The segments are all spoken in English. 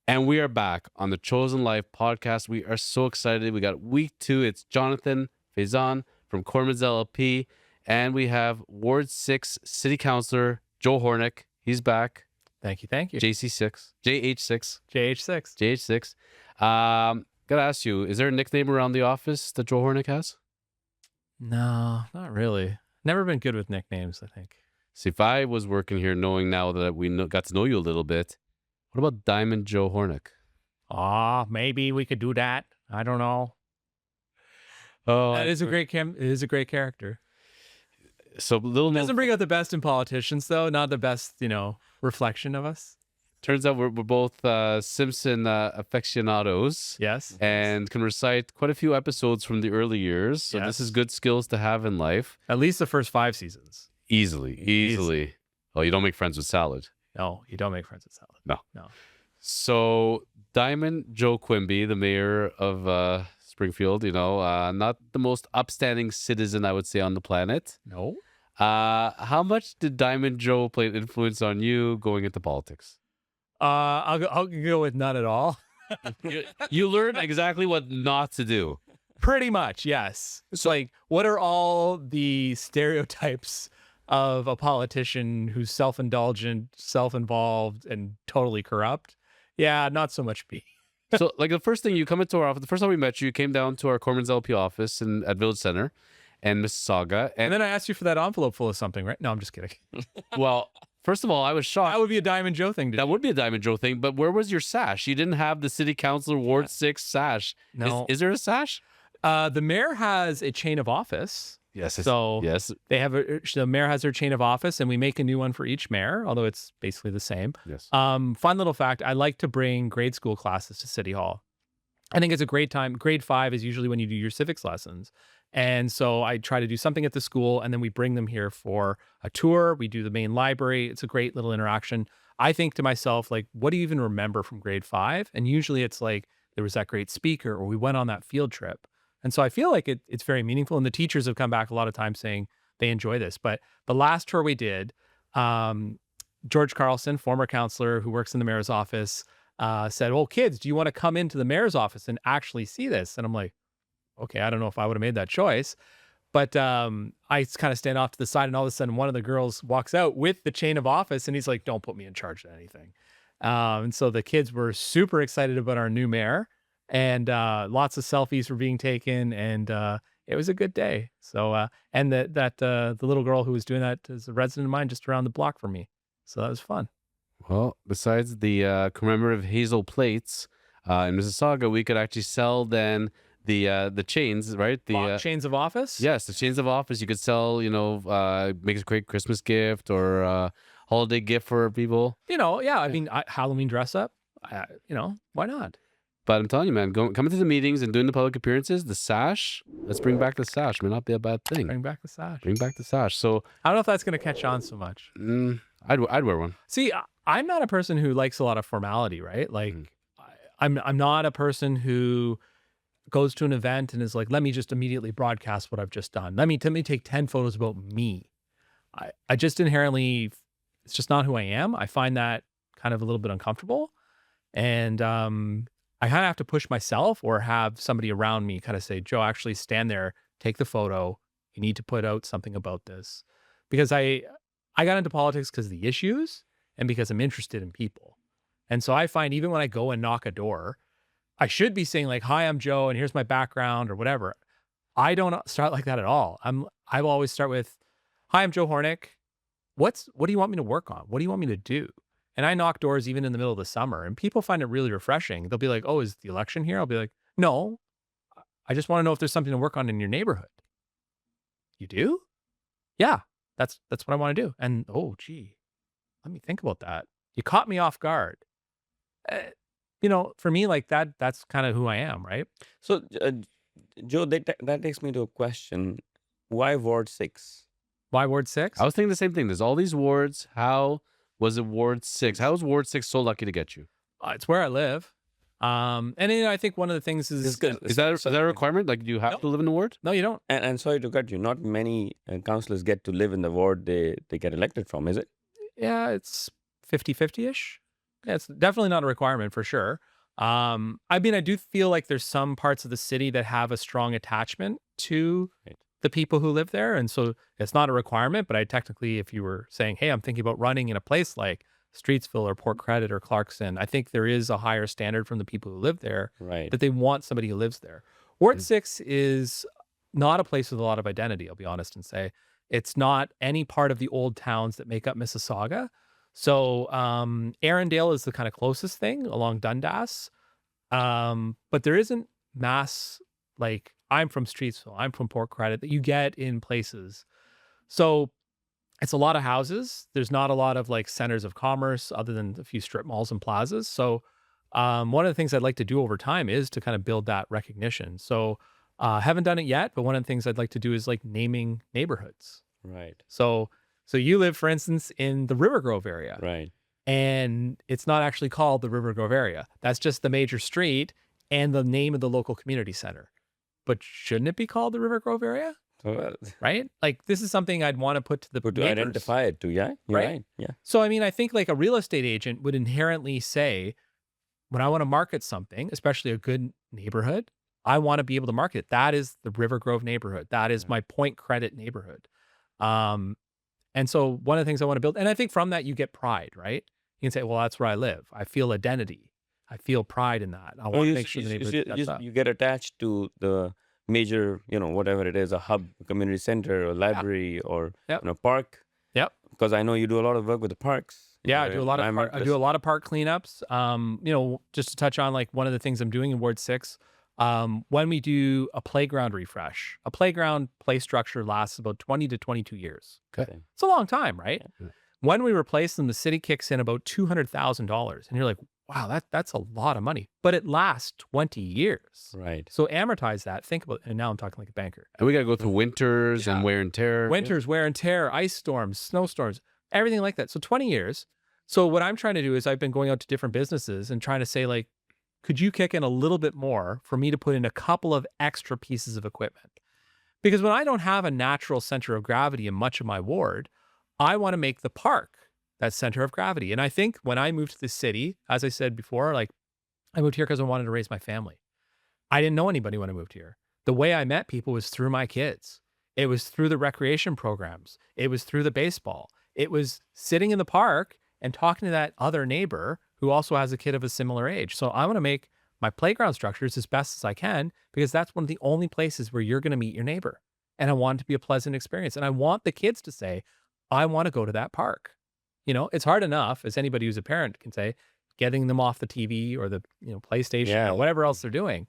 And we are back on the Chosen Life podcast. We are so excited. We got week 2. It's Jonathan Faison from Kormans LLP. And we have Ward 6 City Councillor Joe Horneck. He's back. Thank you. JH6. JH6. Gotta ask you, is there a nickname around the office that Joe Horneck has? No, not really. Never been good with nicknames, I think. See, if I was working here knowing now that we got to know you a little bit, what about Diamond Joe Horneck? Maybe we could do that. I don't know. Oh, It is a great character. So Doesn't bring out the best in politicians, though. Not the best, reflection of us. Turns out we're both Simpson aficionados. Yes. And can recite quite a few episodes from the early years. So this is good skills to have in life. At least the first 5 seasons. Easily. Oh, you don't make friends with salad. No, you don't make friends with salad. No. So Diamond Joe Quimby, the mayor of Springfield, not the most upstanding citizen, I would say, on the planet. No. How much did Diamond Joe play an influence on you going into politics? I'll go with none at all. You learned exactly what not to do. Pretty much, yes. It's like, what are all the stereotypes of a politician who's self-indulgent, self-involved, and totally corrupt? Yeah, not so much me. So, like, the first thing you come into our office, the first time we met you came down to our Kormans LP office at Village Center and Mississauga. And then I asked you for that envelope full of something, right? No, I'm just kidding. Well, first of all, I was shocked. That would be a Diamond Joe thing. That would be a Diamond Joe thing, but where was your sash? You didn't have the City Councilor Ward 6 sash. No. Is there a sash? The mayor has a chain of office. Yes. So yes, they have the mayor has their chain of office, and we make a new one for each mayor, although it's basically the same. Yes. Fun little fact: I like to bring grade school classes to City Hall. I think it's a great time. Grade 5 is usually when you do your civics lessons, and so I try to do something at the school, and then we bring them here for a tour. We do the main library. It's a great little interaction. I think to myself, like, what do you even remember from grade 5? And usually it's like there was that great speaker, or we went on that field trip. And so I feel like it's very meaningful. And the teachers have come back a lot of times saying they enjoy this. But the last tour we did, George Carlson, former councillor who works in the mayor's office, said, "Oh, kids, do you want to come into the mayor's office and actually see this?" And I'm like, okay, I don't know if I would have made that choice. But I kind of stand off to the side, and all of a sudden one of the girls walks out with the chain of office, and he's like, "Don't put me in charge of anything." And so the kids were super excited about our new mayor. And lots of selfies were being taken, and it was a good day. So, and the little girl who was doing that is a resident of mine just around the block from me. So that was fun. Well, besides the commemorative hazel plates in Mississauga, we could actually sell then the chains, right? The chains of office? Yes, the chains of office. You could sell, make a great Christmas gift or holiday gift for people. Yeah. I mean, Halloween dress up, why not? But I'm telling you, man, coming to the meetings and doing the public appearances, the sash, let's bring back the sash. May not be a bad thing. Bring back the sash. Bring back the sash. So I don't know if that's going to catch on so much. I'd wear one. See, I'm not a person who likes a lot of formality, right? Like, I'm not a person who goes to an event and is like, let me just immediately broadcast what I've just done. Let me take 10 photos about me. I just inherently, it's just not who I am. I find that kind of a little bit uncomfortable. And I kind of have to push myself or have somebody around me kind of say, Joe, actually stand there, take the photo. You need to put out something about this. Because I got into politics because of the issues and because I'm interested in people. And so I find even when I go and knock a door, I should be saying like, "Hi, I'm Joe, and here's my background," or whatever. I don't start like that at all. I will always start with, "Hi, I'm Joe Horneck. What do you want me to work on? What do you want me to do?" And I knock doors even in the middle of the summer, and people find it really refreshing. They'll be like, "Oh, is the election here?" I'll be like, "No, I just want to know if there's something to work on in your neighborhood." "You do?" "Yeah, that's what I want to do." And, "Oh, gee, let me think about that. You caught me off guard." For me, like that's kind of who I am, right? So, Joe, that takes me to a question. Why Ward 6? Why Ward 6? I was thinking the same thing. There's all these wards. How was it Ward 6? How was Ward 6 so lucky to get you? It's where I live. And I think one of the things is that a requirement? Like, do you have to live in the ward? No, you don't. And sorry to cut you. Not many councillors get to live in the ward they get elected from, is it? Yeah, it's 50-50-ish. Yeah, it's definitely not a requirement for sure. I mean, I do feel like there's some parts of the city that have a strong attachment to Right. the people who live there. And so it's not a requirement, but I technically, if you were saying, hey, I'm thinking about running in a place like Streetsville or Port Credit or Clarkson, I think there is a higher standard from the people who live there Right. that they want somebody who lives there. Ward Mm. 6 is not a place with a lot of identity, I'll be honest and say. It's not any part of the old towns that make up Mississauga. So Arundel is the kind of closest thing along Dundas. But there isn't mass, like I'm from Streetsville, I'm from Port Credit, that you get in places. So it's a lot of houses. There's not a lot of like centers of commerce other than a few strip malls and plazas. So one of the things I'd like to do over time is to kind of build that recognition. So haven't done it yet, but one of the things I'd like to do is like naming neighborhoods. Right. So you live, for instance, in the River Grove area, Right. and it's not actually called the River Grove area. That's just the major street and the name of the local community center. But shouldn't it be called the River Grove area? So, Right? Like this is something I'd want to put to the but to neighbors. identify it too, yeah? You're Right? right. Yeah. So, I mean, I think like a real estate agent would inherently say, when I want to market something, especially a good neighborhood, I want to be able to market it. That is the River Grove neighborhood. That is my Point Credit neighborhood. And so one of the things I want to build, and I think from that you get pride, right? You can say, well, that's where I live. I feel identity. I feel pride in that. I No, want to you, make sure the you, neighborhood gets up. you get attached to the major, whatever it is, a hub, community center, or library, or Yep. park. Yep. Because I know you do a lot of work with the parks. Yeah, I do a lot of I'm park, at I this- do a lot of park cleanups. Just to touch on like one of the things I'm doing in Ward 6, when we do a playground refresh, a playground play structure lasts about 20 to 22 years. Okay. It's a long time, right? Yeah. When we replace them, the city kicks in about $200,000, and you're like, wow, that's a lot of money, but it lasts 20 years. Right. So amortize that. Think about, and now I'm talking like a banker. And we got to go through winters and Yeah. wear and tear. Winters, wear and tear, ice storms, snowstorms, everything like that. So 20 years. So what I'm trying to do is I've been going out to different businesses and trying to say like, could you kick in a little bit more for me to put in a couple of extra pieces of equipment? Because when I don't have a natural center of gravity in much of my ward, I want to make the park that center of gravity. And I think when I moved to the city, as I said before, like I moved here because I wanted to raise my family. I didn't know anybody when I moved here. The way I met people was through my kids. It was through the recreation programs. It was through the baseball. It was sitting in the park and talking to that other neighbor who also has a kid of a similar age. So I want to make my playground structures as best as I can, because that's one of the only places where you're going to meet your neighbor. And I want it to be a pleasant experience. And I want the kids to say, I want to go to that park. It's hard enough, as anybody who's a parent can say, getting them off the TV or the PlayStation Yeah. or whatever else they're doing.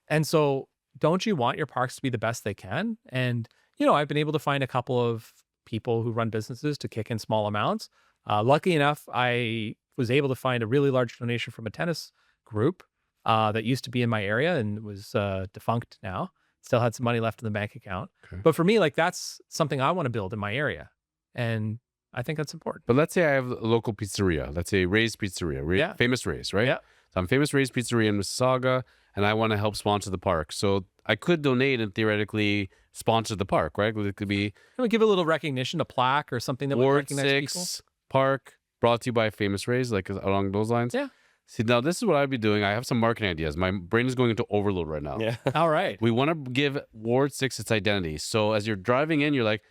And so don't you want your parks to be the best they can? And, I've been able to find a couple of people who run businesses to kick in small amounts. Lucky enough, I was able to find a really large donation from a tennis group that used to be in my area and was defunct now. Still had some money left in the bank account. Okay. But for me, like that's something I want to build in my area. And I think that's important. But let's say I have a local pizzeria. Let's say Ray's Pizzeria, Yeah. Famous Ray's, right? Yeah. So I'm Famous Ray's Pizzeria in Mississauga, and I want to help sponsor the park. So I could donate and theoretically sponsor the park, right? It could be Can we give a little recognition, a plaque or something that would Ward recognize 6 Park, brought to you by Famous Ray's, like along those lines. Yeah. See, now this is what I'd be doing. I have some marketing ideas. My brain is going into overload right now. Yeah. people? All right. We want to give Ward 6 its identity. So as you're driving in, you're like,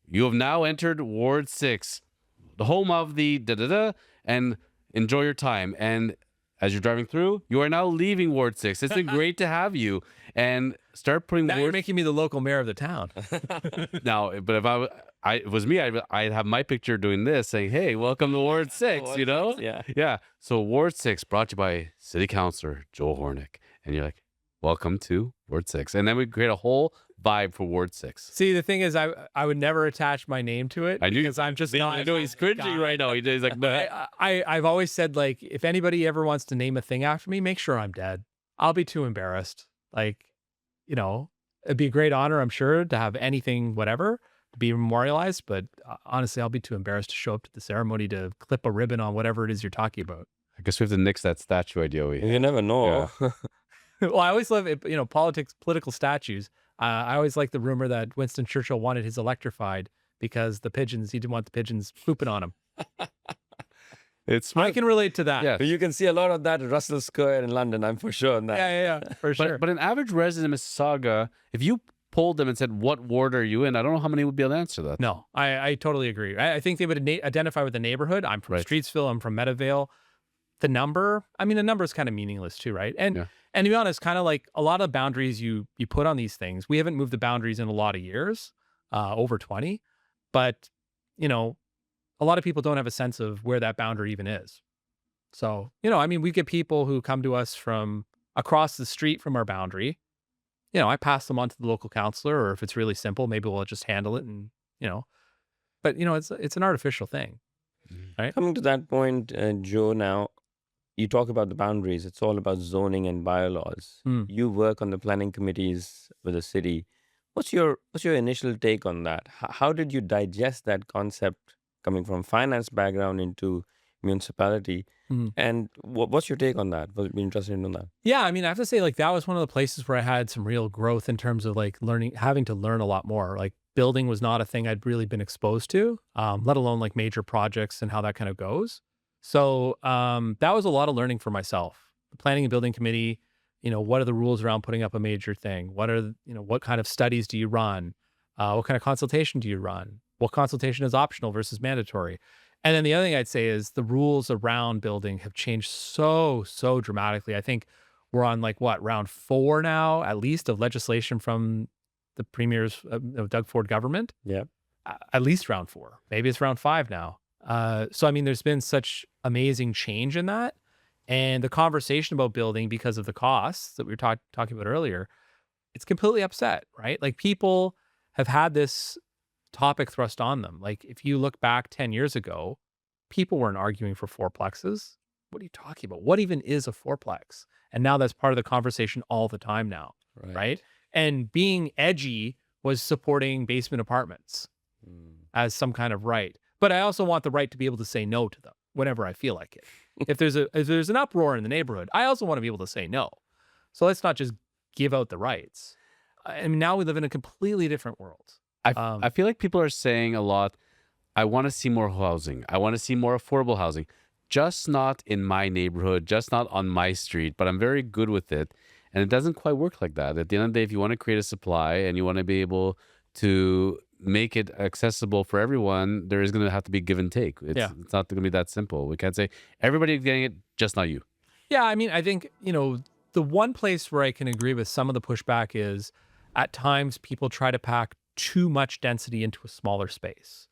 you have now entered Ward 6, the home of the da-da-da, and enjoy your time. And as you're driving through, you are now leaving Ward 6. It's been great to have you. And start putting Now you're Ward making me the local mayor of the town. now. But if it was me, I'd have my picture doing this, saying, "Hey, welcome to Ward 6." Ward You know? 6, yeah. Yeah. So Ward 6 brought to you by City Councillor Joe Horneck, and you're like, "Welcome to Ward 6," and then we create a whole vibe for Ward 6. See, the thing is, I would never attach my name to it. I knew- because I'm just not. I know he's cringing right now. He's like, "Nah." I've always said, like, if anybody ever wants to name a thing after me, make sure I'm dead. I'll be too embarrassed. Like, it'd be a great honor, I'm sure, to have anything, whatever, to be memorialized. But honestly, I'll be too embarrassed to show up to the ceremony to clip a ribbon on whatever it is you're talking about. I guess we have to nix that statue idea. You never know. Well, I always love it, political statues. I always like the rumor that Winston Churchill wanted his electrified because he didn't want the pigeons pooping on him. It's smart. I can relate to that. Yes. You can see a lot of that at Russell Square in London, I'm for sure on that. Yeah, for sure. But an average resident in Mississauga, if you polled them and said, what ward are you in? I don't know how many would be able to answer that. No, I totally agree. I think they would identify with the neighborhood. I'm from Right. Streetsville. I'm from Meadowvale. The number is kind of meaningless too, right? And to be honest, kind of like a lot of boundaries you put on these things, we haven't moved the boundaries in a lot of years, over 20. But, a lot of people don't have a sense of where that boundary even is. So, we get people who come to us from across the street from our boundary. I pass them on to the local councillor, or if it's really simple, maybe we'll just handle it and, but it's an artificial thing, right? Coming to that point, Joe, now you talk about the boundaries. It's all about zoning and bylaws. You work on the planning committees with the city. What's your initial take on that? How did you digest that concept coming from finance background into municipality? And what's your take on that? Would be interested in knowing that. Yeah, I have to say, like, that was one of the places where I had some real growth in terms of like having to learn a lot more. Like, building was not a thing I'd really been exposed to, let alone like major projects and how that kind of goes. So that was a lot of learning for myself. The planning and building committee, what are the rules around putting up a major thing? What kind of studies do you run? What kind of consultation do you run? What consultation is optional versus mandatory? And then the other thing I'd say is the rules around building have changed so dramatically. I think we're on like round 4 now, at least, of legislation from the premier's Doug Ford government. Yeah. At least round 4. Maybe it's round 5 now. So, there's been such amazing change in that. And the conversation about building, because of the costs that we were talking about earlier, it's completely upset, right? Like, people have had this topic thrust on them. Like, if you look back 10 years ago, people weren't arguing for fourplexes. What are you talking about? What even is a fourplex? And now that's part of the conversation all the time now, right? And being edgy was supporting basement apartments as some kind of right. But I also want the right to be able to say no to them whenever I feel like it. If there's an uproar in the neighborhood, I also want to be able to say no. So let's not just give out the rights. Now we live in a completely different world. I feel like people are saying a lot, I want to see more housing. I want to see more affordable housing. Just not in my neighborhood, just not on my street, but I'm very good with it. And it doesn't quite work like that. At the end of the day, if you want to create a supply and you want to be able to make it accessible for everyone, there is going to have to be give and take. It's not going to be that simple. We can't say everybody's getting it, just not you. Yeah, I think, the one place where I can agree with some of the pushback is at times people try to pack too much density into a smaller space.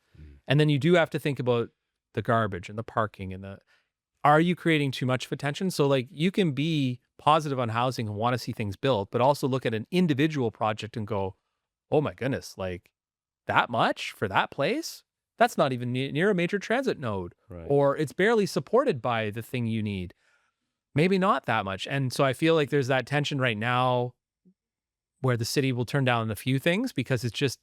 And then you do have to think about the garbage and the parking and are you creating too much of attention? So like, you can be positive on housing and want to see things built, but also look at an individual project and go, oh my goodness, like that much for that place? That's not even near a major transit node, or it's barely supported by the thing you need. Maybe not that much. And so I feel like there's that tension right now where the city will turn down a few things because it's just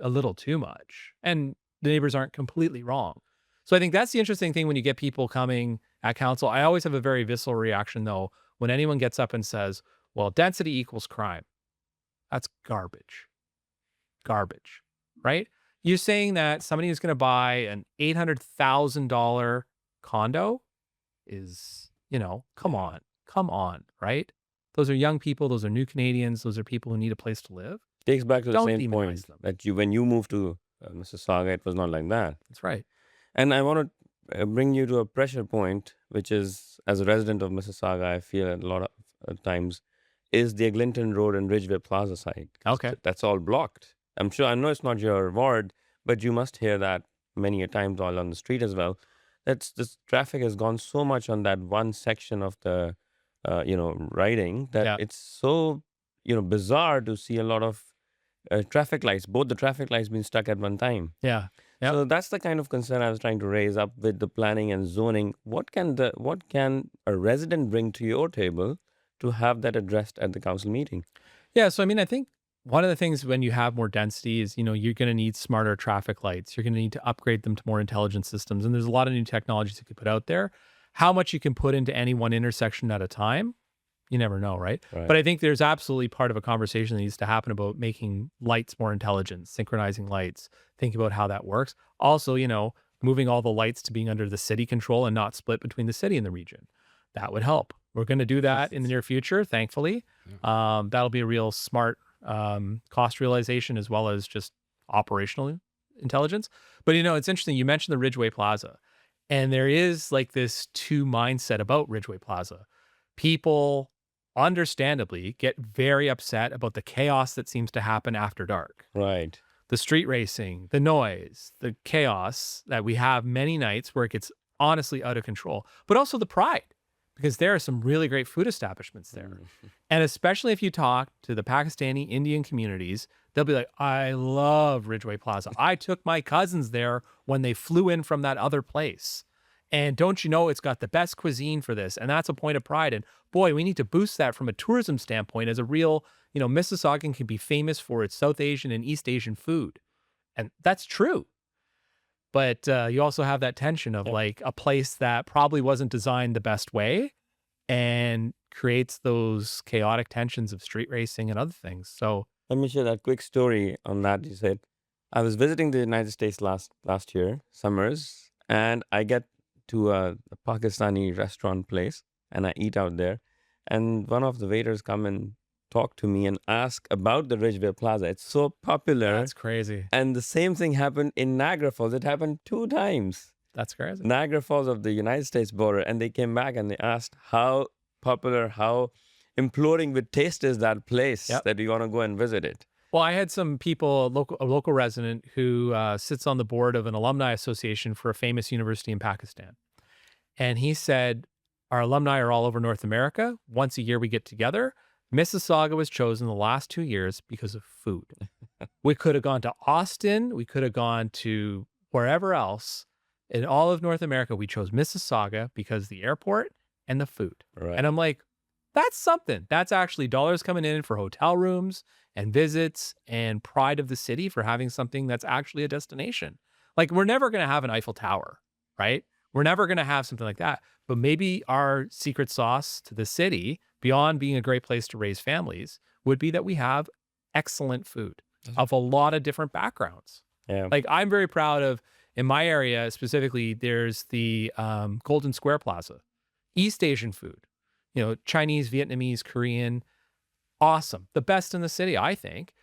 a little too much. And the neighbors aren't completely wrong. So I think that's the interesting thing when you get people coming at council. I always have a very visceral reaction, though, when anyone gets up and says, well, density equals crime. That's garbage. Garbage, right? You're saying that somebody who's going to buy an $800,000 condo is, come on, right? Those are young people. Those are new Canadians. Those are people who need a place to live. Takes back to the Don't same point demonize them. that when you moved to Mississauga, it was not like that. That's right. And I want to bring you to a pressure point, which is, as a resident of Mississauga, I feel a lot of times, is the Eglinton Road and Ridgeway Plaza side. Okay. That's all blocked. I know it's not your ward, but you must hear that many a times all on the street as well. This traffic has gone so much on that one section of the, riding that it's so, bizarre to see a lot of traffic lights, both the traffic lights being stuck at one time. Yeah. Yep. So that's the kind of concern I was trying to raise up with the planning and zoning. What can a resident bring to your table to have that addressed at the council meeting? Yeah. So, I think one of the things when you have more density is, you're going to need smarter traffic lights. You're going to need to upgrade them to more intelligent systems. And there's a lot of new technologies you could put out there. How much you can put into any one intersection at a time, you never know, right? But I think there's absolutely part of a conversation that needs to happen about making lights more intelligent, synchronizing lights, think about how that works. Also, moving all the lights to being under the city control and not split between the city and the region. That would help. We're going to do that in the near future, thankfully. That'll be a real smart cost realization as well as just operational intelligence. But, it's interesting. You mentioned the Ridgeway Plaza, and there is like this two mindset about Ridgeway Plaza. People understandably get very upset about the chaos that seems to happen after dark. Right. The street racing, the noise, the chaos that we have many nights where it gets honestly out of control, but also the pride, because there are some really great food establishments there. And especially if you talk to the Pakistani Indian communities, they'll be like, I love Ridgeway Plaza. I took my cousins there when they flew in from that other place. And don't you know, it's got the best cuisine for this. And that's a point of pride. And boy, we need to boost that from a tourism standpoint as a real, Mississauga can be famous for its South Asian and East Asian food. And that's true. But you also have that tension of like a place that probably wasn't designed the best way and creates those chaotic tensions of street racing and other things. So Let me share that quick story on that. You said, I was visiting the United States last year, summers, and I get to a Pakistani restaurant place and I eat out there. And one of the waiters come and talk to me and ask about the Ridgeway Plaza. It's so popular. that's crazy. And the same thing happened in Niagara Falls. It happened 2 times. That's crazy. Niagara Falls of the United States border. And they came back and they asked how popular, how imploding with taste is that place that you want to go and visit it. Well, I had some people, a local resident who sits on the board of an alumni association for a famous university in Pakistan. And he said, our alumni are all over North America. Once a year we get together. Mississauga was chosen the last 2 years because of food. We could have gone to Austin. We could have gone to wherever else. In all of North America, we chose Mississauga because of the airport and the food. Right. And I'm like, that's something. That's actually dollars coming in for hotel rooms and visits and pride of the city for having something that's actually a destination. Like, we're never going to have an Eiffel Tower, right? We're never going to have something like that. But maybe our secret sauce to the city, beyond being a great place to raise families, would be that we have excellent food of a lot of different backgrounds. Yeah. Like, I'm very proud of, in my area specifically, there's the Golden Square Plaza, East Asian food, Chinese, Vietnamese, Korean, awesome. The best in the city, I think.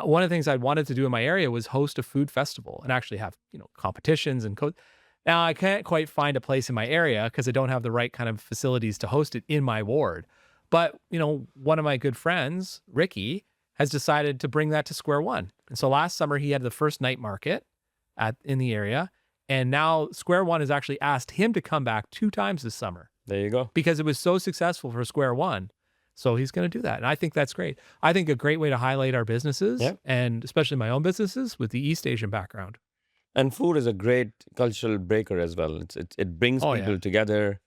One of the things I wanted to do in my area was host a food festival and actually have, competitions and Now, I can't quite find a place in my area because I don't have the right kind of facilities to host it in my ward. But, one of my good friends, Ricky, has decided to bring that to Square One. And so last summer, he had the first night market in the area. And now Square One has actually asked him to come back 2 times this summer. There you go. Because it was so successful for Square One. So he's going to do that. And I think that's great. I think a great way to highlight our businesses, and especially my own businesses, with the East Asian background. And food is a great cultural breaker as well. It brings people together.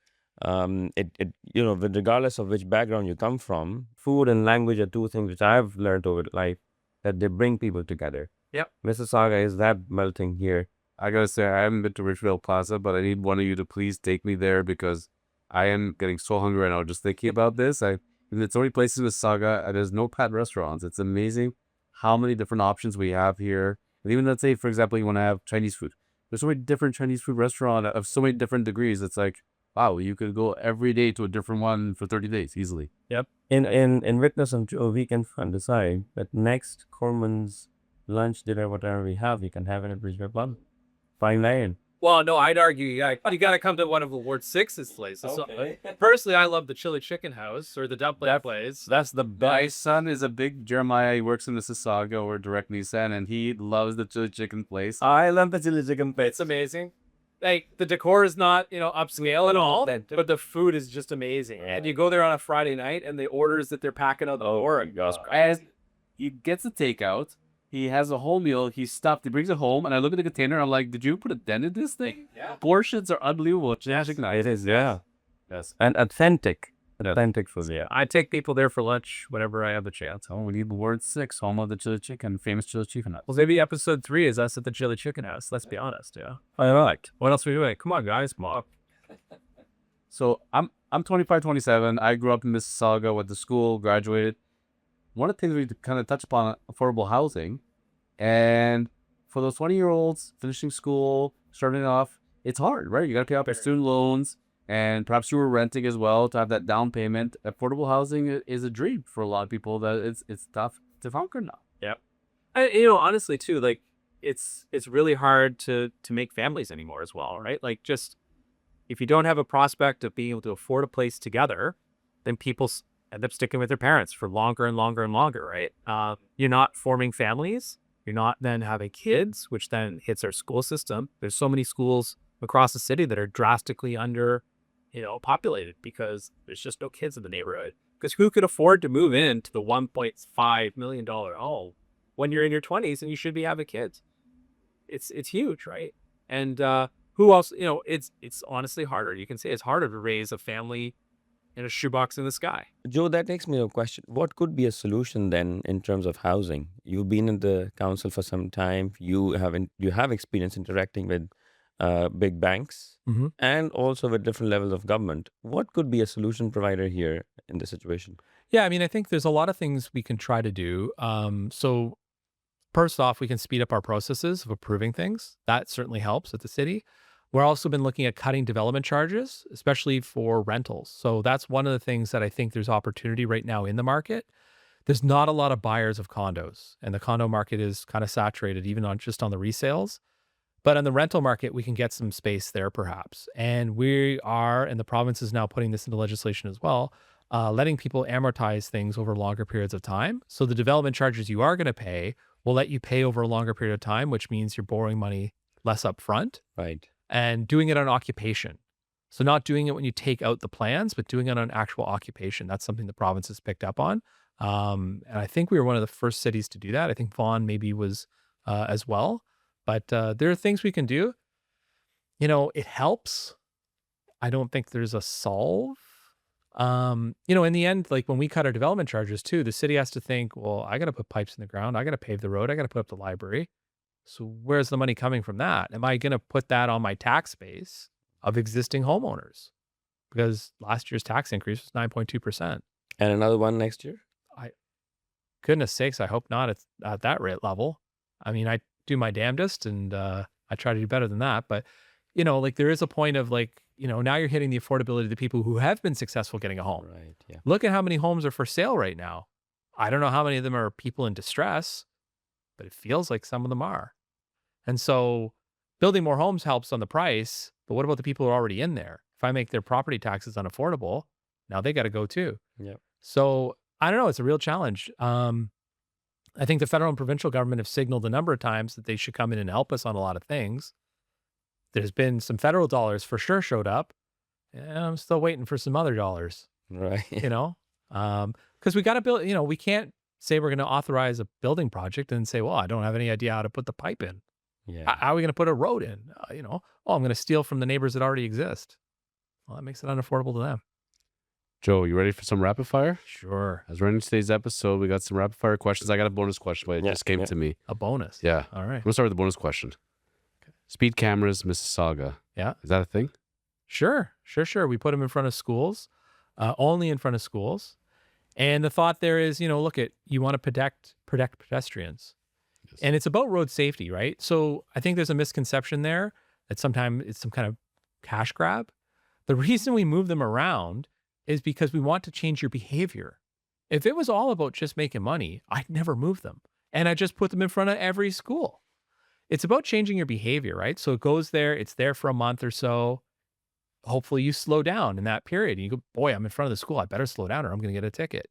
Regardless of which background you come from, food and language are 2 things which I've learned over life, that they bring people together. Yep. Mississauga is that melting here. I gotta say, I haven't been to Ridgeway Plaza, but I need one of you to please take me there because I am getting so hungry right now just thinking about this. It's so many places with Saga, and there's no pad restaurants. It's amazing how many different options we have here. And even let's say, for example, you want to have Chinese food. There's so many different Chinese food restaurants of so many different degrees. It's like, wow, you could go every day to a different one for 30 days easily. Yep. In witness of Joe, we can decide that next Kormans lunch, dinner, whatever we have, we can have it at Ridgeway Plaza. $5.9. Well, no, I'd argue you got to come to one of the Ward 6's places. Okay. So, personally, I love the chili chicken house or the dumpling place. That's the best. My son is a big Jeremiah. He works in Mississauga or Direct Nissan, and he loves the chili chicken place. I love the chili chicken place. It's amazing. Like, the decor is not, upscale at all, but the food is just amazing. And you go there on a Friday night, and the orders that they're packing out the door. And he gets a takeout. He has a whole meal. He's stuffed. He brings it home, and I look at the container. I'm like, "Did you put a dent in this thing?" Yeah. Portions are unbelievable. It is. Yeah. Yes. And authentic food. Yeah. I take people there for lunch whenever I have the chance. Oh, we need Ward 6, home of the chili chicken, famous chili chicken hut. Well, maybe episode 3 is us at the chili chicken house. Let's be honest. Yeah. All right. What else are we doing? Come on, guys. Come on. So I'm 25, 27. I grew up in Mississauga, went to school, graduated. One of the things we kind of touched upon, affordable housing. And for those 20-year-olds finishing school, starting off, it's hard, right? You got to pay off your student loans, and perhaps you were renting as well to have that down payment. Affordable housing is a dream for a lot of people that it's tough to conquer now. Yep. Honestly too, like it's really hard to make families anymore as well, right? Like just if you don't have a prospect of being able to afford a place together, then people end up sticking with their parents for longer and longer and longer, right? You're not forming families. You're not then having kids, which then hits our school system. There's so many schools across the city that are drastically under, populated because there's just no kids in the neighborhood. Because who could afford to move into the $1.5 million home when you're in your 20s and you should be having kids? It's huge, right? And who else? It's honestly harder. You can say it's harder to raise a family in a shoebox in the sky. Joe, that takes me to a question. What could be a solution then in terms of housing? You've been in the council for some time. You have experience interacting with big banks and also with different levels of government. What could be a solution provider here in this situation? Yeah, I mean, I think there's a lot of things we can try to do. So first off, we can speed up our processes of approving things. That certainly helps at the city. We're also been looking at cutting development charges, especially for rentals. So that's one of the things that I think there's opportunity right now in the market. There's not a lot of buyers of condos, and the condo market is kind of saturated, even on just on the resales. But on the rental market, we can get some space there perhaps. And we are, and the province is now putting this into legislation as well, letting people amortize things over longer periods of time. So the development charges you are going to pay will let you pay over a longer period of time, which means you're borrowing money less upfront. Right. And doing it on occupation. So not doing it when you take out the plans, but doing it on actual occupation. That's something the province has picked up on. And I think we were one of the first cities to do that. I think Vaughan maybe was as well. But there are things we can do. It helps. I don't think there's a solve. In the end, like when we cut our development charges too, the city has to think, well, I got to put pipes in the ground. I got to pave the road. I got to put up the library. So where's the money coming from that? Am I going to put that on my tax base of existing homeowners? Because last year's tax increase was 9.2%. And another one next year? Goodness sakes, I hope not at that rate level. I mean, I do my damnedest and I try to do better than that. But, like there is a point of like, now you're hitting the affordability of the people who have been successful getting a home. Right. Yeah. Look at how many homes are for sale right now. I don't know how many of them are people in distress, but it feels like some of them are. And so building more homes helps on the price, but what about the people who are already in there? If I make their property taxes unaffordable, now they got to go too. Yep. So I don't know. It's a real challenge. I think the federal and provincial government have signaled a number of times that they should come in and help us on a lot of things. There's been some federal dollars for sure showed up, and I'm still waiting for some other dollars. Right. Because we got to build, we can't say we're going to authorize a building project and say, well, I don't have any idea how to put the pipe in. Yeah. How are we going to put a road in? I'm going to steal from the neighbors that already exist. Well, that makes it unaffordable to them. Joe, you ready for some rapid fire? Sure. As we're ending today's episode, we got some rapid fire questions. I got a bonus question, but it just came to me. A bonus? Yeah. All right. I'm going to start with the bonus question. Okay. Speed cameras, Mississauga. Yeah. Is that a thing? Sure. We put them in front of schools, only in front of schools. And the thought there is, you want to protect pedestrians. Yes. And it's about road safety, right? So I think there's a misconception there that sometimes it's some kind of cash grab. The reason we move them around is because we want to change your behavior. If it was all about just making money, I'd never move them. And I just put them in front of every school. It's about changing your behavior, right? So it goes there, it's there for a month or so. Hopefully you slow down in that period. And you go, boy, I'm in front of the school. I better slow down or I'm going to get a ticket.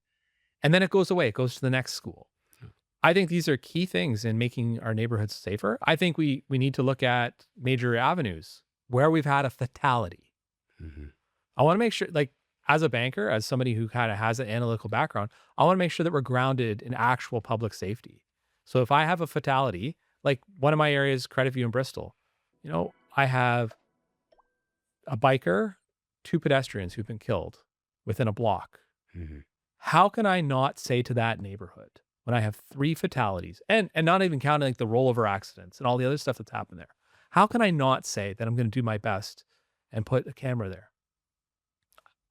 And then it goes away. It goes to the next school. I think these are key things in making our neighborhoods safer. I think we need to look at major avenues where we've had a fatality. Mm-hmm. I want to make sure, like as a banker, as somebody who kind of has an analytical background, I want to make sure that we're grounded in actual public safety. So if I have a fatality, like one of my areas, Credit View in Bristol, I have a biker, 2 pedestrians who've been killed within a block. Mm-hmm. How can I not say to that neighborhood when I have 3 fatalities and not even counting like the rollover accidents and all the other stuff that's happened there? How can I not say that I'm going to do my best and put a camera there?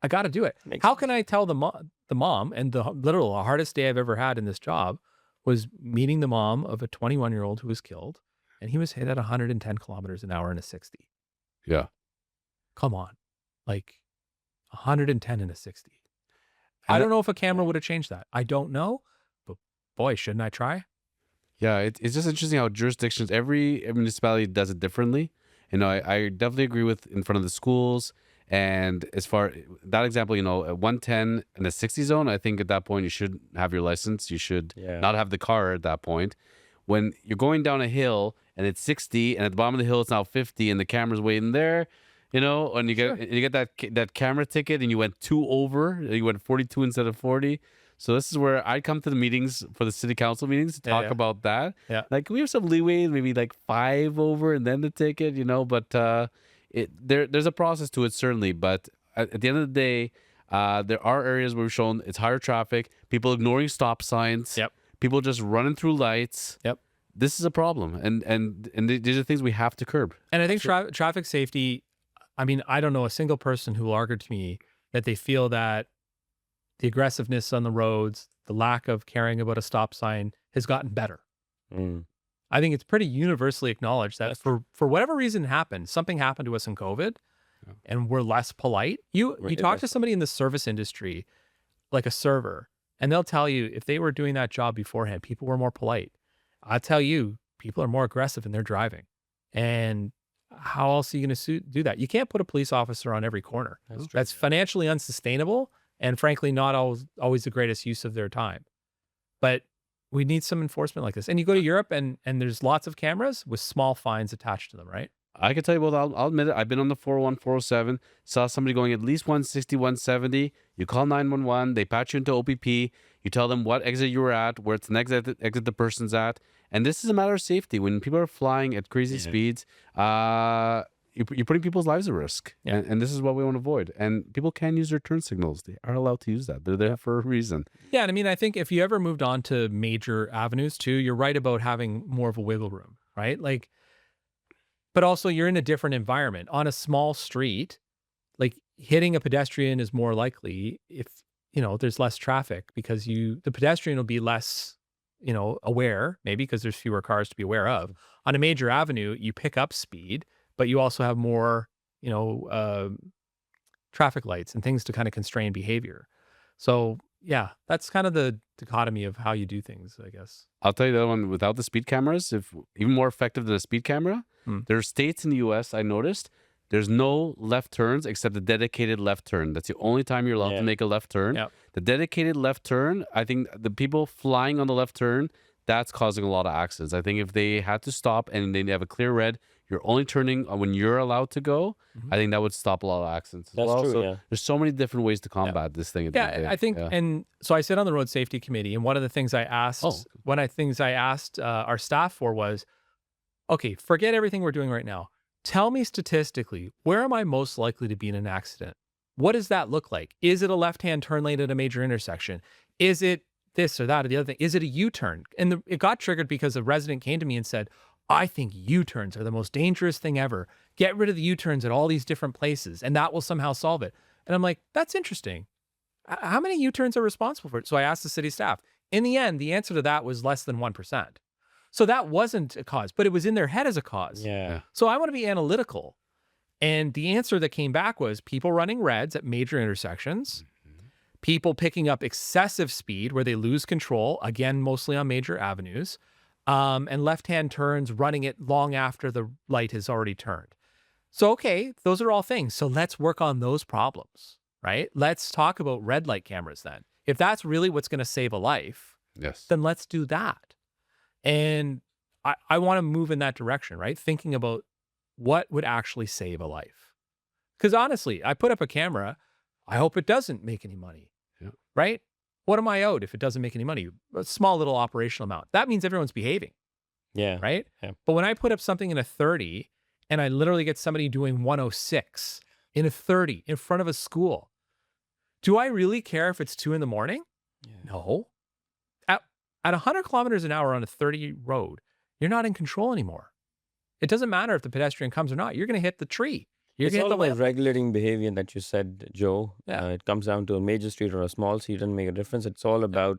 I got to do it. How can I tell the mom, and the hardest day I've ever had in this job was meeting the mom of a 21-year-old who was killed and he was hit at 110 kilometers an hour in a 60. Yeah. Come on. Like 110 in a 60. And I don't know if a camera would have changed that. I don't know, but boy, shouldn't I try? Yeah, it's just interesting how jurisdictions, every municipality does it differently. I definitely agree with in front of the schools. And as far that example, at 110 in a 60 zone, I think at that point you should have your license. You should not have the car at that point. When you're going down a hill and it's 60, and at the bottom of the hill it's now 50, and the camera's waiting there, and you get that camera ticket, and you went 2 over, you went 42 instead of 40. So this is where I come to the meetings for the city council meetings to talk about that. Yeah. Like we have some leeway, maybe like 5 over and then the ticket, but there's a process to it certainly. But at the end of the day, there are areas where we've shown it's higher traffic, people ignoring stop signs, people just running through lights. This is a problem, and these are things we have to curb. And I think traffic safety. I mean, I don't know a single person who will argue to me that they feel that the aggressiveness on the roads, the lack of caring about a stop sign has gotten better. I think it's pretty universally acknowledged that for whatever reason something happened to us in COVID, and we're less polite. You talk to somebody in the service industry, like a server, and they'll tell you if they were doing that job beforehand, people were more polite. I tell you, people are more aggressive in their driving. And how else are you going to do that? You can't put a police officer on every corner. That's financially unsustainable. And frankly, not always the greatest use of their time. But we need some enforcement like this. And you go to Europe and there's lots of cameras with small fines attached to them, right? I can tell you, I'll admit it. I've been on the 401, 407, saw somebody going at least 160, 170. You call 911, they patch you into OPP. You tell them what exit you were at, where it's the next exit the person's at. And this is a matter of safety. When people are flying at crazy speeds, you're putting people's lives at risk. And this is what we want to avoid. And people can use their turn signals. They are allowed to use that. They're there for a reason. Yeah, and I mean, I think if you ever moved on to major avenues too, you're right about having more of a wiggle room, right? Like, but also you're in a different environment. On a small street, like hitting a pedestrian is more likely if, there's less traffic, because the pedestrian will be less, aware, maybe because there's fewer cars to be aware of. On a major avenue, you pick up speed, but you also have more, traffic lights and things to kind of constrain behavior. So yeah, that's kind of the dichotomy of how you do things, I guess. I'll tell you the other one, without the speed cameras, if even more effective than a speed camera, there are states in the US, I noticed, there's no left turns except the dedicated left turn. That's the only time you're allowed to make a left turn. The dedicated left turn, I think the people flying on the left turn, that's causing a lot of accidents. I think if they had to stop and they have a clear red, you're only turning when you're allowed to go, I think that would stop a lot of accidents as well. True, so there's so many different ways to combat this thing. I think, and so I sit on the road safety committee, and one of the things I asked, our staff for was, okay, forget everything we're doing right now. Tell me statistically, where am I most likely to be in an accident? What does that look like? Is it a left-hand turn lane at a major intersection? Is it this or that or the other thing? Is it a U-turn? And it got triggered because a resident came to me and said, I think U-turns are the most dangerous thing ever. Get rid of the U-turns at all these different places, and that will somehow solve it. And I'm like, that's interesting. How many U-turns are responsible for it? So I asked the city staff. In the end, the answer to that was less than 1%. So that wasn't a cause, but it was in their head as a cause. So I want to be analytical. And the answer that came back was people running reds at major intersections, people picking up excessive speed where they lose control, again, mostly on major avenues, and left-hand turns running it long after the light has already turned. So, okay, those are all things. So let's work on those problems, right? Let's talk about red light cameras then. If that's really what's going to save a life, then let's do that. And I want to move in that direction, right? Thinking about what would actually save a life. Because honestly, I put up a camera. I hope it doesn't make any money, right? What am I owed if it doesn't make any money? A small little operational amount. That means everyone's behaving. Right? But when I put up something in a 30 and I literally get somebody doing 106 in a 30 in front of a school, do I really care if it's 2 a.m? No. At 100 kilometers an hour on a 30 road, you're not in control anymore. It doesn't matter if the pedestrian comes or not. You're going to hit the tree. It's all about regulating behavior that you said, Joe. It comes down to a major street or a small street, doesn't make a difference. It's all about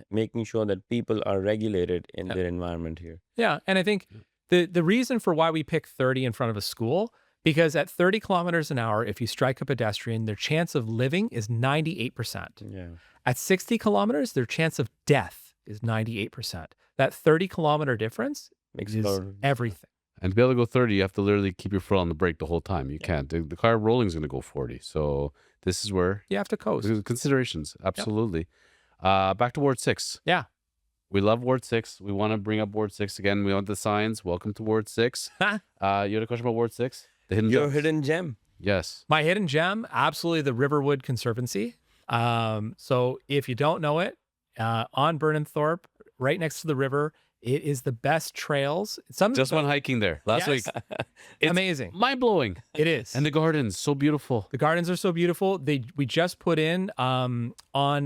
making sure that people are regulated in their environment here. Yeah, and I think The reason for why we pick 30 in front of a school, because at 30 kilometers an hour, if you strike a pedestrian, their chance of living is 98%. Yeah. At 60 kilometers, their chance of death is 98%. That 30-kilometer difference Makes is a lot of- everything. And to be able to go 30, you have to literally keep your foot on the brake the whole time. You can't. The car rolling is going to go 40. So this is where You have to coast. considerations. Absolutely. Back to Ward 6. Yeah. We love Ward 6. We want to bring up Ward 6 again. We want the signs. Welcome to Ward 6. You had a question about Ward 6? The hidden Your gems? hidden gem. Yes. My hidden gem, absolutely the Riverwood Conservancy. So if you don't know it, on Burnenthorpe, right next to the river, it is the best trails. Just went hiking there last Yes. week. It's Amazing. mind-blowing. It is. And the gardens, so beautiful. The gardens are so beautiful. We just put in on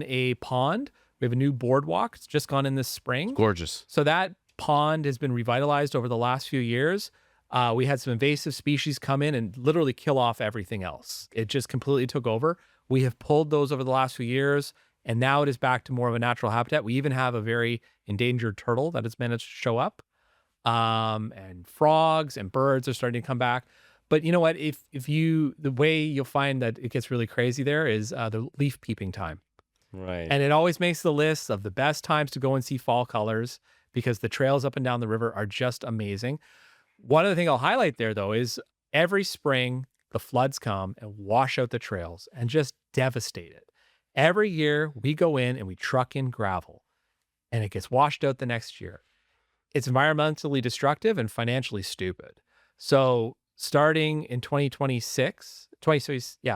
a pond. We have a new boardwalk. It's just gone in this spring. Gorgeous. So that pond has been revitalized over the last few years. We had some invasive species come in and literally kill off everything else. It just completely took over. We have pulled those over the last few years, and now it is back to more of a natural habitat. We even have a very endangered turtle that has managed to show up. And frogs and birds are starting to come back. But you know what? The way you'll find that it gets really crazy there is the leaf peeping time. Right. And it always makes the list of the best times to go and see fall colors because the trails up and down the river are just amazing. One other thing I'll highlight there, though, is every spring, the floods come and wash out the trails and just devastate it. Every year, we go in and we truck in gravel and it gets washed out the next year. It's environmentally destructive and financially stupid. So starting in 2026,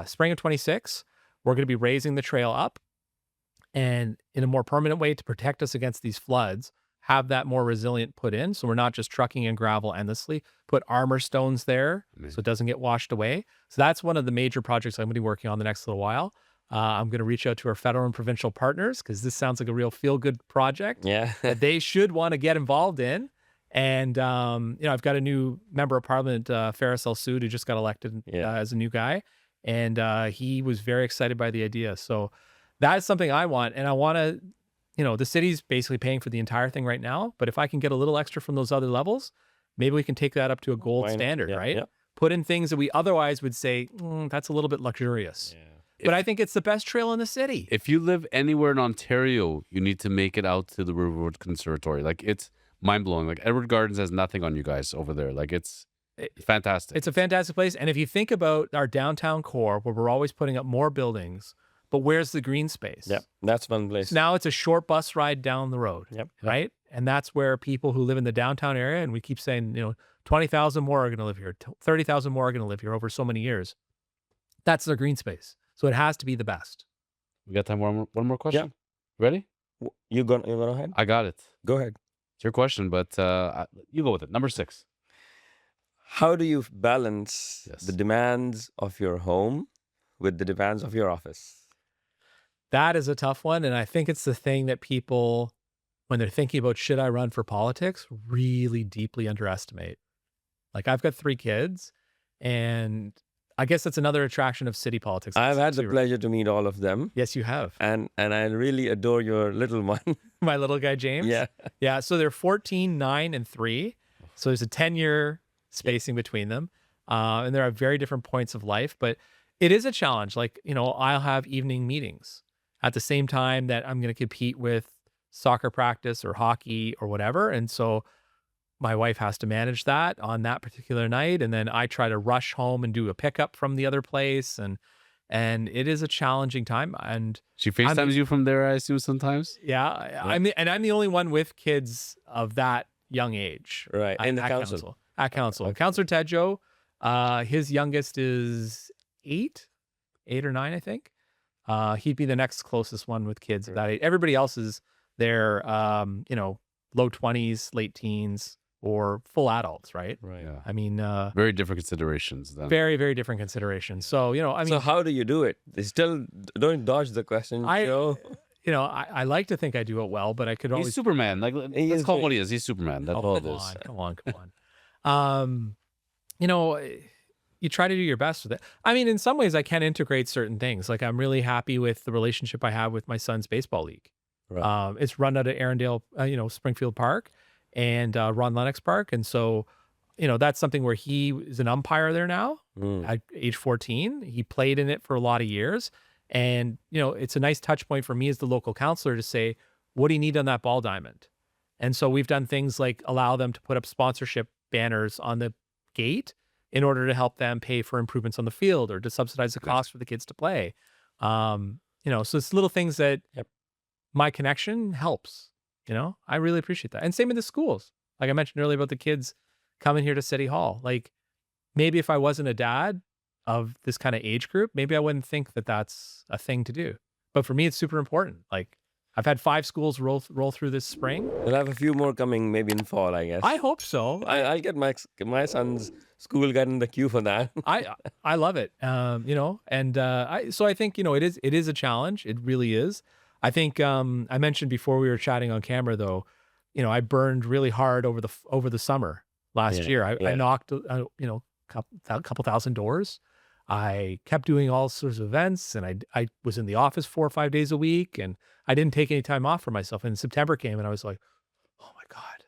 spring of 26, we're going to be raising the trail up. And in a more permanent way to protect us against these floods, have that more resilient put in. So we're not just trucking in gravel endlessly, put armor stones there so it doesn't get washed away. So that's one of the major projects I'm going to be working on the next little while. I'm going to reach out to our federal and provincial partners because this sounds like a real feel-good project Yeah. that they should want to get involved in. And, I've got a new member of parliament, Faris El-Soud, who just got elected as a new guy. And he was very excited by the idea. So that is something I want. And I want to, the city's basically paying for the entire thing right now. But if I can get a little extra from those other levels, maybe we can take that up to a gold Why not? standard, Yeah, right? yeah. Put in things that we otherwise would say, that's a little bit luxurious. Yeah. But I think it's the best trail in the city. If you live anywhere in Ontario, you need to make it out to the Riverwood Conservatory. Like, it's mind-blowing. Like, Edward Gardens has nothing on you guys over there. Like, it's fantastic. It's a fantastic place. And if you think about our downtown core, where we're always putting up more buildings, but where's the green space? Yep. That's one place. So now it's a short bus ride down the road. Yep. Right? And that's where people who live in the downtown area, and we keep saying, 20,000 more are going to live here, 30,000 more are going to live here over so many years. That's their green space. So it has to be the best. We got time for one more question? Yeah. Ready? You go ahead? I got it. Go ahead. It's your question, but you go with it. Number 6. How do you balance Yes. the demands of your home with the demands of your office? That is a tough one. And I think it's the thing that people, when they're thinking about should I run for politics, really deeply underestimate. Like, I've got 3 kids, and I guess that's another attraction of city politics. I've had the Too. pleasure to meet all of them. Yes, you have. And I really adore your little one. My little guy, James. Yeah. Yeah. So they're 14, 9, and 3. So there's a 10-year spacing between them. And there are very different points of life, but it is a challenge. Like, I'll have evening meetings at the same time that I'm going to compete with soccer practice or hockey or whatever. And so my wife has to manage that on that particular night. And then I try to rush home and do a pickup from the other place. And it is a challenging time. And She FaceTimes you from there, I assume, sometimes? yeah, I'm the only one with kids of that young age. Right. In the at council. At council. Okay. Councillor Ted Joe, his youngest is 8 or 9, I think. He'd be the next closest one with kids of that age. Everybody else is their, low 20s, late teens, or full adults, right? Right. Yeah. I mean, Very different considerations then. very, very different considerations. So, So how do you do it? They still don't dodge the question, Joe. I like to think I do it well, but I could He's always Superman. Like, He let's is call him great. what he is. He's Superman. That's all it come is. on, come on. You try to do your best with it. I mean, in some ways, I can integrate certain things. Like, I'm really happy with the relationship I have with my son's baseball league. Right. It's run out of Arundel, Springfield Park, and Ron Lennox Park. And so, that's something where he is an umpire there now at age 14. He played in it for a lot of years. And, it's a nice touch point for me as the local counselor to say, what do you need on that ball diamond? And so we've done things like allow them to put up sponsorship banners on the gate in order to help them pay for improvements on the field or to subsidize the cost for the kids to play. So it's little things that my connection helps. I really appreciate that. And same in the schools. Like I mentioned earlier about the kids coming here to City Hall. Like maybe if I wasn't a dad of this kind of age group, maybe I wouldn't think that that's a thing to do. But for me, it's super important. Like I've had 5 schools roll through this spring. We'll have a few more coming maybe in fall, I guess. I hope so. I'll get my son's school get in the queue for that. I love it. So I think, it is a challenge. It really is. I think I mentioned before we were chatting on camera though, I burned really hard over the summer last year. I knocked a couple thousand doors. I kept doing all sorts of events, and I was in the office 4 or 5 days a week, and I didn't take any time off for myself. And September came, and I was like, oh my God.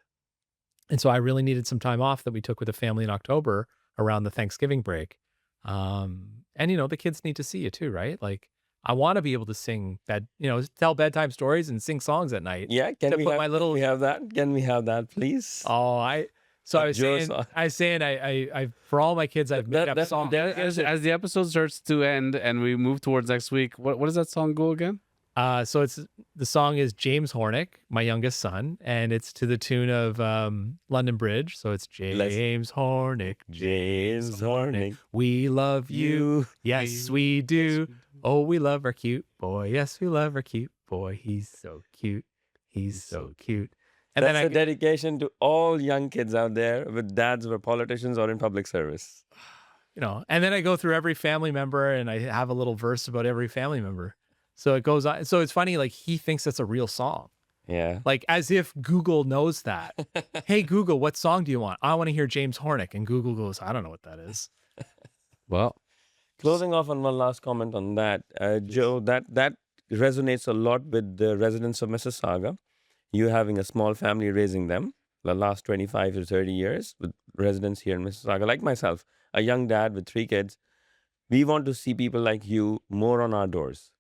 And so I really needed some time off that we took with the family in October around the Thanksgiving break. And the kids need to see you too, right? Like I want to be able to sing tell bedtime stories and sing songs at night. Yeah, can we have that? Can we have that, please? Oh, I was saying, I for all my kids, I've made up songs. As the episode starts to end and we move towards next week, what does that song go again? So the song is James Horneck, my youngest son, and it's to the tune of London Bridge. So it's James Horneck, James Horneck. We love you. Yes, we do. Oh, we love our cute boy. Yes, we love our cute boy. He's so cute. He's so cute. And that's a dedication to all young kids out there with dads who are politicians or in public service. And then I go through every family member and I have a little verse about every family member. So it goes on. So it's funny, like he thinks that's a real song. Yeah. Like as if Google knows that. Hey, Google, what song do you want? I want to hear James Horneck. And Google goes, I don't know what that is. Well, closing off on one last comment on that, Joe, that resonates a lot with the residents of Mississauga. You having a small family raising them the last 25 to 30 years with residents here in Mississauga, like myself, a young dad with 3 kids. We want to see people like you more on our doors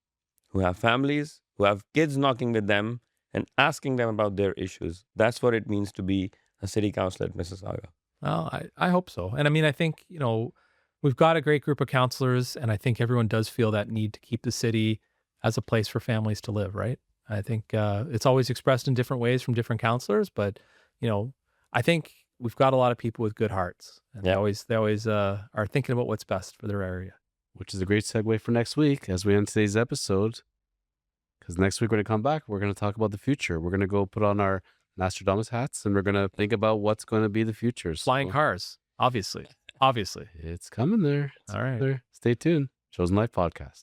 who have families, who have kids knocking with them and asking them about their issues. That's what it means to be a city councillor at Mississauga. Well, I hope so. And I mean, I think, we've got a great group of councillors, and I think everyone does feel that need to keep the city as a place for families to live, right? I think it's always expressed in different ways from different councillors, but I think we've got a lot of people with good hearts, and they always are thinking about what's best for their area. Which is a great segue for next week as we end today's episode. Because next week we're going to come back, we're going to talk about the future. We're going to go put on our Nostradamus hats, and we're going to think about what's going to be the future. Flying cars, obviously. It's coming there. All right. There. Stay tuned. Chosen Life Podcast.